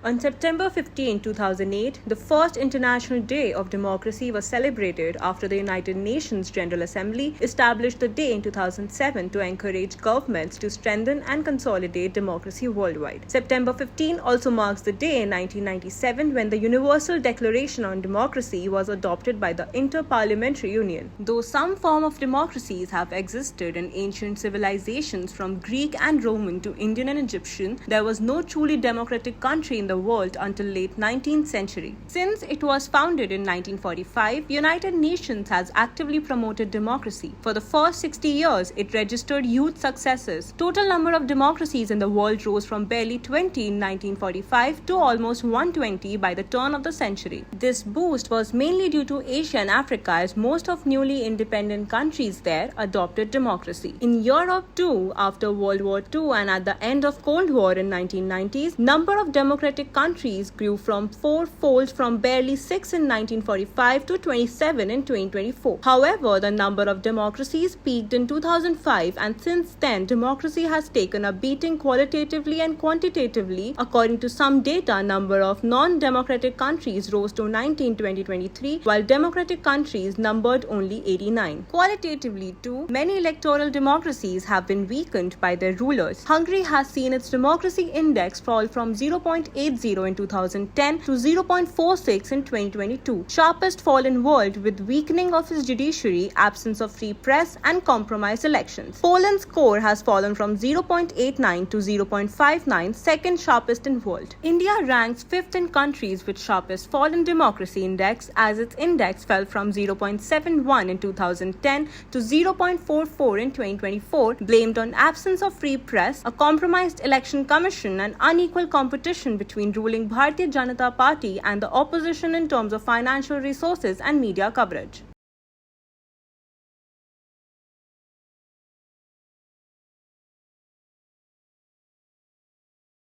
On September 15, 2008, the first International Day of Democracy was celebrated after the United Nations General Assembly established the day in 2007 to encourage governments to strengthen and consolidate democracy worldwide. September 15 also marks the day in 1997 when the Universal Declaration on Democracy was adopted by the Inter-Parliamentary Union. Though some form of democracies have existed in ancient civilizations from Greek and Roman to Indian and Egyptian, there was no truly democratic country in the world until late 19th century. Since it was founded in 1945, United Nations has actively promoted democracy. For the first 60 years, it registered huge successes. Total number of democracies in the world rose from barely 20 in 1945 to almost 120 by the turn of the century. This boost was mainly due to Asia and Africa, as most of newly independent countries there adopted democracy. In Europe too, after World War II and at the end of Cold War in 1990s, number of democratic countries grew from fourfold from barely 6 in 1945 to 27 in 2024. However, the number of democracies peaked in 2005, and since then democracy has taken a beating qualitatively and quantitatively. According to some data, number of non-democratic countries rose to 90 in 2023, while democratic countries numbered only 89. Qualitatively too, many electoral democracies have been weakened by their rulers. Hungary has seen its democracy index fall from 0.80 in 2010 to 0.46 in 2022, sharpest fall in world, with weakening of its judiciary, absence of free press and compromised elections. Poland's score has fallen from 0.89 to 0.59, second sharpest in world. India ranks 5th in countries with sharpest fall in democracy index, as its index fell from 0.71 in 2010 to 0.44 in 2024, blamed on absence of free press, a compromised election commission and unequal competition between ruling Bharatiya Janata Party and the opposition in terms of financial resources and media coverage.